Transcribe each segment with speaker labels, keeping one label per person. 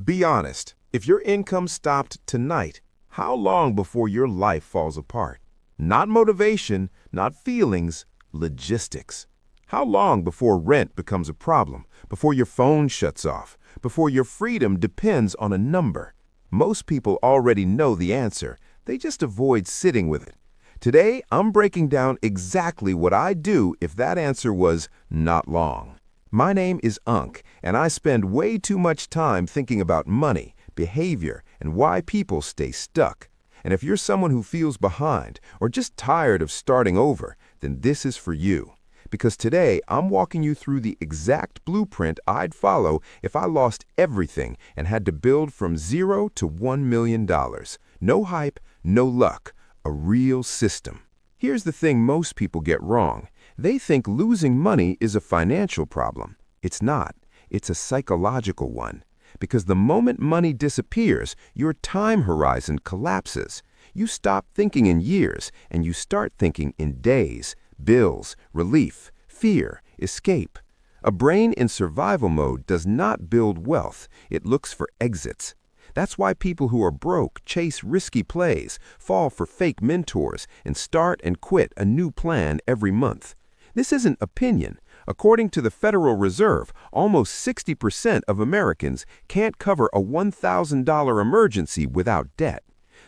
Speaker 1: Be honest. If your income stopped tonight, how long before your life falls apart? Not motivation, not feelings, logistics. How long before rent becomes a problem, before your phone shuts off, before your freedom depends on a number? Most people already know the answer. They just avoid sitting with it. Today, I'm breaking down exactly what I'd do if that answer was not long. My name is Unk, and I spend way too much time thinking about money, behavior, and why people stay stuck. And if you're someone who feels behind or just tired of starting over, then this is for you. Because today, I'm walking you through the exact blueprint I'd follow if I lost everything and had to build from $0 to $1 million. No hype, no luck, a real system. Here's the thing most people get wrong. They think losing money is a financial problem. It's not. It's a psychological one. Because the moment money disappears, your time horizon collapses. You stop thinking in years and you start thinking in days, bills, relief, fear, escape. A brain in survival mode does not build wealth. It looks for exits. That's why people who are broke chase risky plays, fall for fake mentors, and start and quit a new plan every month. This isn't opinion. According to the Federal Reserve, almost 60% of Americans can't cover a $1,000 emergency without debt.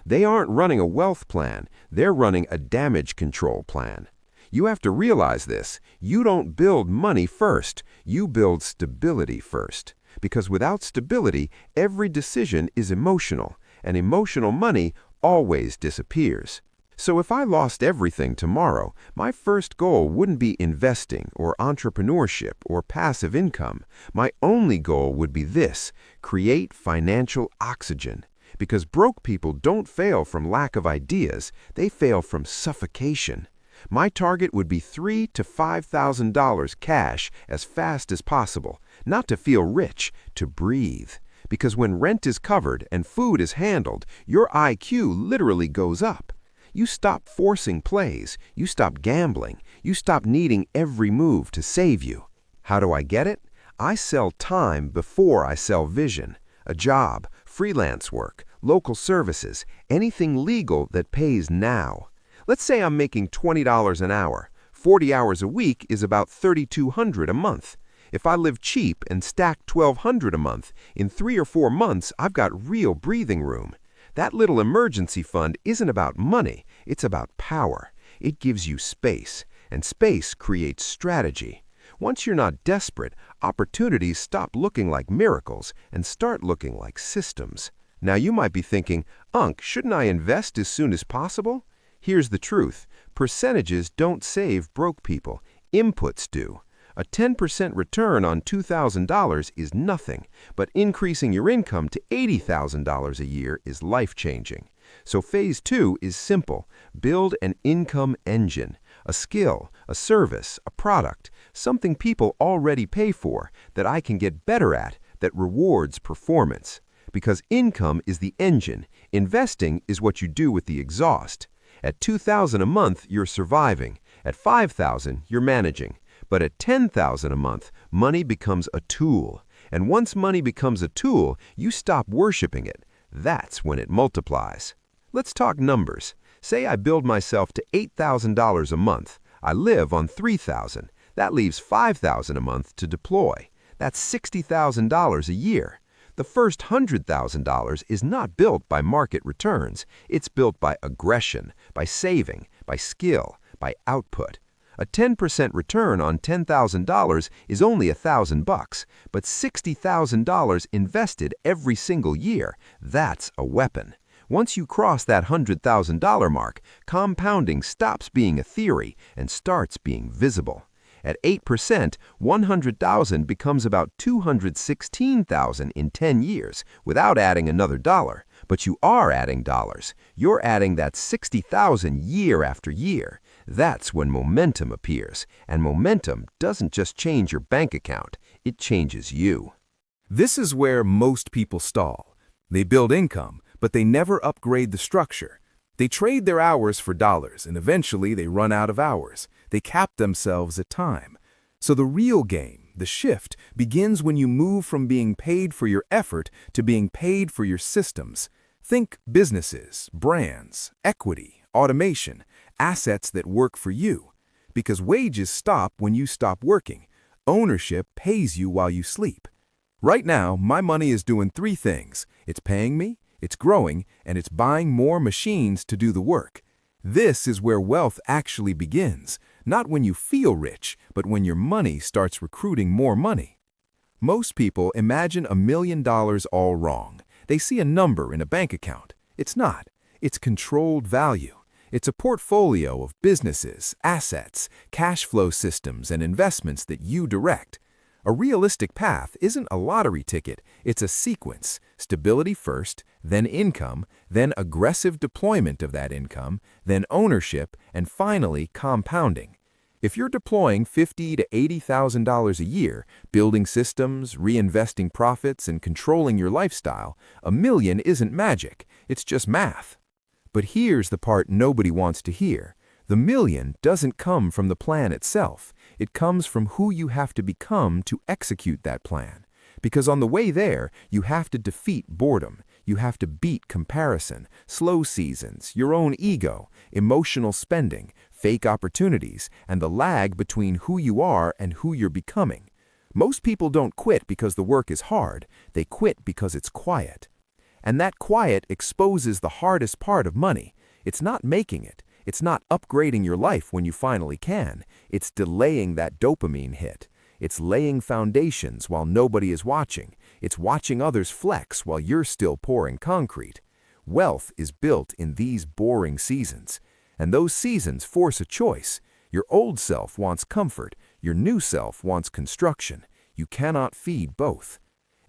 Speaker 1: They aren't running a wealth plan, they're running a damage control plan. You have to realize this. You don't build money first, you build stability first. Because without stability, every decision is emotional, and emotional money always disappears. So if I lost everything tomorrow, my first goal wouldn't be investing or entrepreneurship or passive income. My only goal would be this: create financial oxygen. Because broke people don't fail from lack of ideas, they fail from suffocation. My target would be $3,000 to $5,000 cash as fast as possible, not to feel rich, to breathe. Because when rent is covered and food is handled, your IQ literally goes up. You stop forcing plays, you stop gambling, you stop needing every move to save you. How do I get it? I sell time before I sell vision. A job, freelance work, local services, anything legal that pays now. Let's say I'm making $20 an hour. 40 hours a week is about $3,200 a month. If I live cheap and stack $1,200 a month, in 3 or 4 months I've got real breathing room. That little emergency fund isn't about money, it's about power. It gives you space, and space creates strategy. Once you're not desperate, opportunities stop looking like miracles and start looking like systems. Now you might be thinking, Unk, shouldn't I invest as soon as possible? Here's the truth. Percentages don't save broke people. Inputs do. A 10% return on $2,000 is nothing, but increasing your income to $80,000 a year is life-changing. So phase 2 is simple. Build an income engine, a skill, a service, a product, something people already pay for that I can get better at that rewards performance. Because income is the engine, investing is what you do with the exhaust. At $2,000 a month, you're surviving. At $5,000, you're managing. But at $10,000 a month, money becomes a tool. And once money becomes a tool, you stop worshiping it. That's when it multiplies. Let's talk numbers. Say I build myself to $8,000 a month. I live on $3,000. That leaves $5,000 a month to deploy. That's $60,000 a year. The first $100,000 is not built by market returns. It's built by aggression, by saving, by skill, by output. A 10% return on $10,000 is only $1,000, but $60,000 invested every single year, that's a weapon. Once you cross that $100,000 mark, compounding stops being a theory and starts being visible. At 8%, $100,000 becomes about $216,000 in 10 years without adding another dollar. But you are adding dollars. You're adding that $60,000 year after year. That's when momentum appears. And momentum doesn't just change your bank account, it changes you.
Speaker 2: This is where most people stall. They build income, but they never upgrade the structure. They trade their hours for dollars, and eventually they run out of hours. They cap themselves at time. So the real game, The shift begins when you move from being paid for your effort to being paid for your systems. Think businesses, brands, equity, automation, assets that work for you. Because wages stop when you stop working. Ownership pays you while you sleep. Right now, my money is doing three things. It's paying me, it's growing, and it's buying more machines to do the work. This is where wealth actually begins, not when you feel rich, but when your money starts recruiting more money. Most people imagine $1 million all wrong. They see a number in a bank account. It's not. It's controlled value. It's a portfolio of businesses, assets, cash flow systems, and investments that you direct. A realistic path isn't a lottery ticket, it's a sequence. Stability first, then income, then aggressive deployment of that income, then ownership, and finally compounding. If you're deploying $50,000 to $80,000 a year, building systems, reinvesting profits, and controlling your lifestyle, $1 million isn't magic, it's just math. But here's the part nobody wants to hear. The $1 million doesn't come from the plan itself. It comes from who you have to become to execute that plan. Because on the way there, you have to defeat boredom. You have to beat comparison, slow seasons, your own ego, emotional spending, fake opportunities, and the lag between who you are and who you're becoming. Most people don't quit because the work is hard. They quit because it's quiet. And that quiet exposes the hardest part of money. It's not making it. It's not upgrading your life when you finally can. It's delaying that dopamine hit. It's laying foundations while nobody is watching. It's watching others flex while you're still pouring concrete. Wealth is built in these boring seasons. And those seasons force a choice. Your old self wants comfort. Your new self wants construction. You cannot feed both.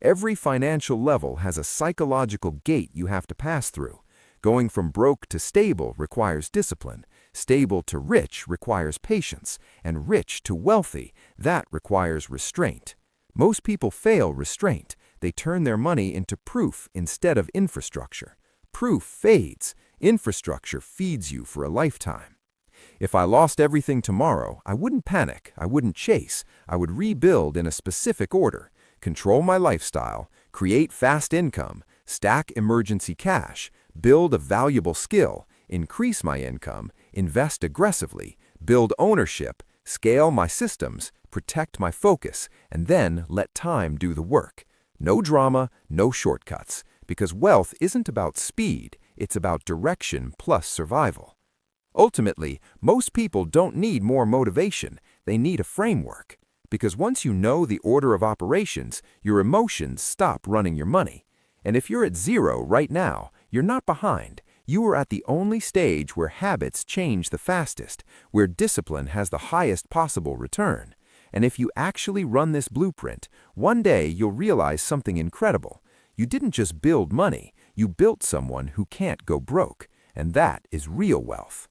Speaker 2: Every financial level has a psychological gate you have to pass through. Going from broke to stable requires discipline. Stable to rich requires patience. And rich to wealthy, that requires restraint. Most people fail restraint. They turn their money into proof instead of infrastructure. Proof fades. Infrastructure feeds you for a lifetime. If I lost everything tomorrow, I wouldn't panic. I wouldn't chase. I would rebuild in a specific order. Control my lifestyle, create fast income, stack emergency cash, build a valuable skill, increase my income, invest aggressively, build ownership, scale my systems, protect my focus, and then let time do the work. No drama, no shortcuts, because wealth isn't about speed, it's about direction plus survival. Ultimately, most people don't need more motivation, they need a framework. Because once you know the order of operations, your emotions stop running your money. And if you're at zero right now, you're not behind. You are at the only stage where habits change the fastest, where discipline has the highest possible return. And if you actually run this blueprint, one day you'll realize something incredible. You didn't just build money, you built someone who can't go broke. And that is real wealth.